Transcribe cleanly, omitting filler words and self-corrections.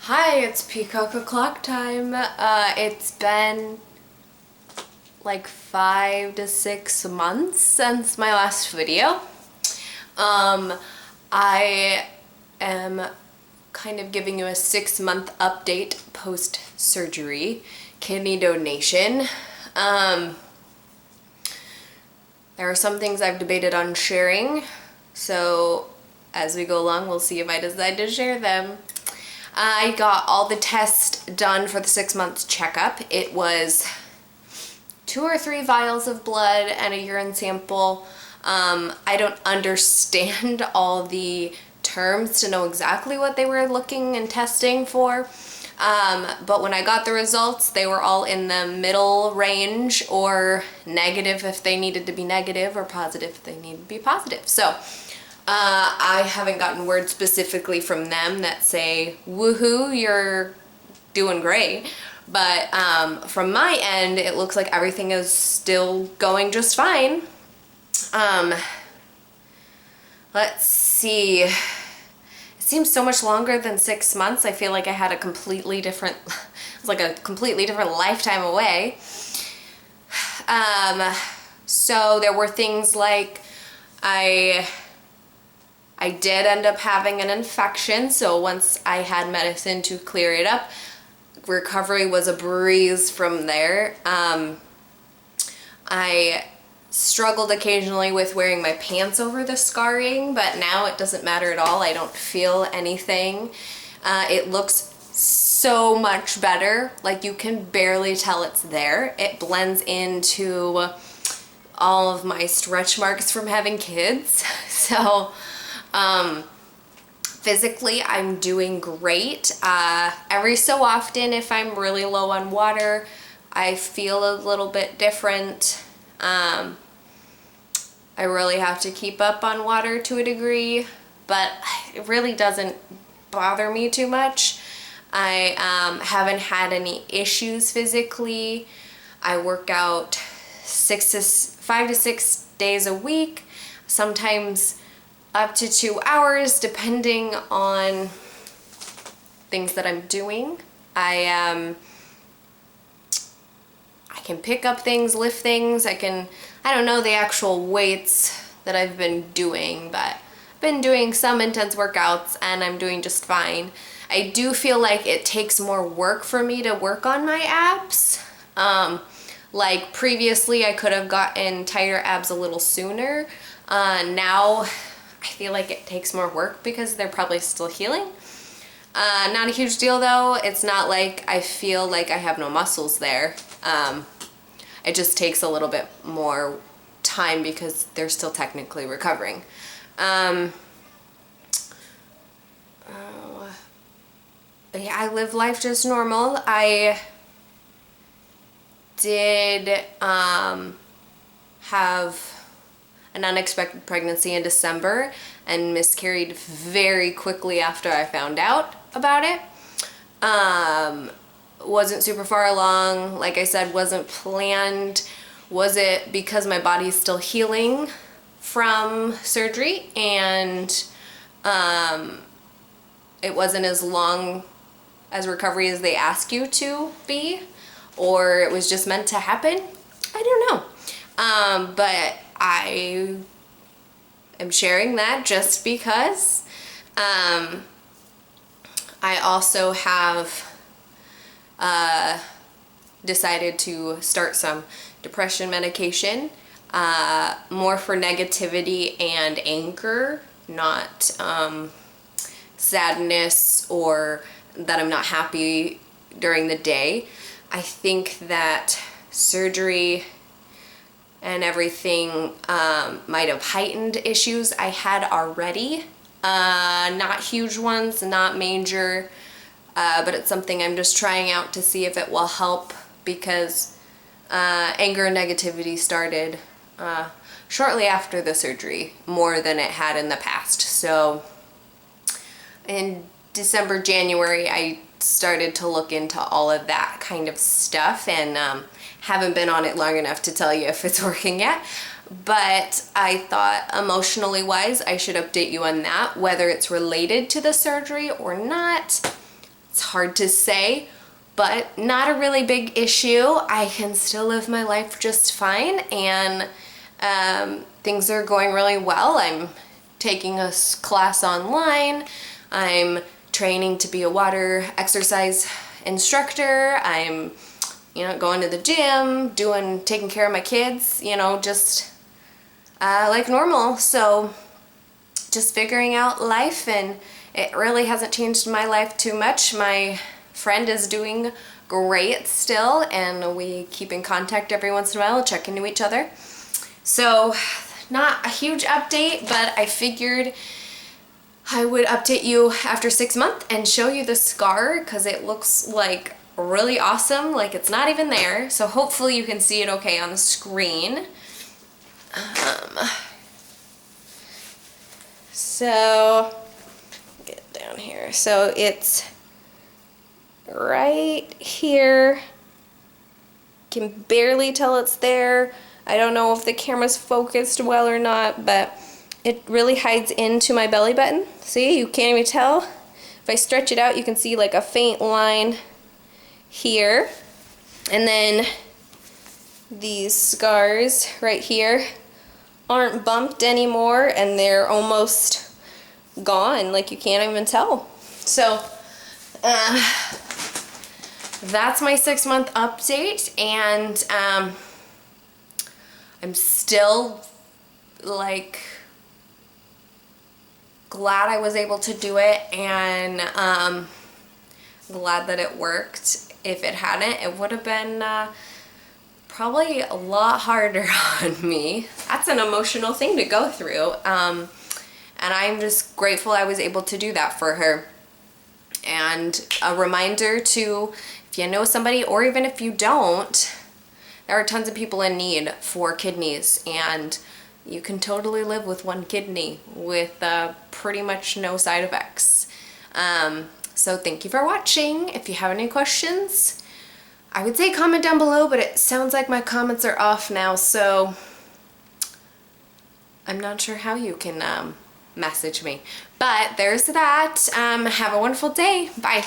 Hi, it's Peacock O'Clock time. It's been like 5 to 6 months since my last video. I am kind of giving you a 6-month update post-surgery kidney donation. There are some things I've debated on sharing, so as we go along, we'll see if I decide to share them. I got all the tests done for the 6-month checkup. It was 2 or 3 vials of blood and a urine sample. I don't understand all the terms to know exactly what they were looking and testing for. But when I got the results, they were all in the middle range, or negative if they needed to be negative, or positive if they needed to be positive. So I haven't gotten word specifically from them that say, woohoo, you're doing great. But from my end, it looks like everything is still going just fine. Let's see. It seems so much longer than 6 months. I feel like I had a completely different, it's like a completely different lifetime away. So there were things like I did end up having an infection, so once I had medicine to clear it up, recovery was a breeze from there. I struggled occasionally with wearing my pants over the scarring, but now it doesn't matter at all. I don't feel anything. It looks so much better. Like, you can barely tell it's there. It blends into all of my stretch marks from having kids. So physically, I'm doing great. Every so often, if I'm really low on water, I feel a little bit different. I really have to keep up on water to a degree, but it really doesn't bother me too much. I haven't had any issues physically. I work out 5 to 6 days a week, sometimes up to 2 hours, depending on things that I'm doing. I can pick up things, lift things. I don't know the actual weights that I've been doing, but I've been doing some intense workouts and I'm doing just fine. I do feel like it takes more work for me to work on my abs. Like previously, I could have gotten tighter abs a little sooner. Now I feel like it takes more work because they're probably still healing. Not a huge deal though. It's not like I feel like I have no muscles there. It just takes a little bit more time because they're still technically recovering. Yeah, I live life just normal. I did have an unexpected pregnancy in December and miscarried very quickly after I found out about it. Wasn't super far along. Like I said, wasn't planned. Was it because my body's still healing from surgery and it wasn't as long as recovery as they ask you to be, or it was just meant to happen? I don't know. But I am sharing that just because. I also have decided to start some depression medication, more for negativity and anger, not sadness or that I'm not happy during the day. I think that surgery and everything might have heightened issues I had already. Not huge ones, not major, but it's something I'm just trying out to see if it will help, because anger and negativity started shortly after the surgery, more than it had in the past. So in December, January, I started to look into all of that kind of stuff, and haven't been on it long enough to tell you if it's working yet. But I thought, emotionally wise, I should update you on that, whether it's related to the surgery or not. It's hard to say, but not a really big issue. I can still live my life just fine, and things are going really well. I'm taking a class online. I'm training to be a water exercise instructor. I'm, going to the gym, taking care of my kids, just like normal. So just figuring out life, and it really hasn't changed my life too much. My friend is doing great still, and we keep in contact every once in a while, check into each other. So not a huge update, but I figured I would update you after 6 months and show you the scar, because it looks like really awesome, like it's not even there. So hopefully you can see it okay on the screen. So get down here. So it's right here. Can barely tell it's there. I don't know if the camera's focused well or not, but it really hides into my belly button. See, you can't even tell. If I stretch it out, you can see like a faint line here. And then these scars right here aren't bumped anymore, and they're almost gone, like you can't even tell. So that's my 6 month update, and I'm still like glad I was able to do it, and glad that it worked. If it hadn't, it would have been probably a lot harder on me. That's an emotional thing to go through, and I'm just grateful I was able to do that for her. And a reminder to, if you know somebody, or even if you don't, there are tons of people in need for kidneys, and you can totally live with one kidney with pretty much no side effects. So thank you for watching. If you have any questions, I would say comment down below, but it sounds like my comments are off now, so I'm not sure how you can message me. But there's that. Have a wonderful day. Bye.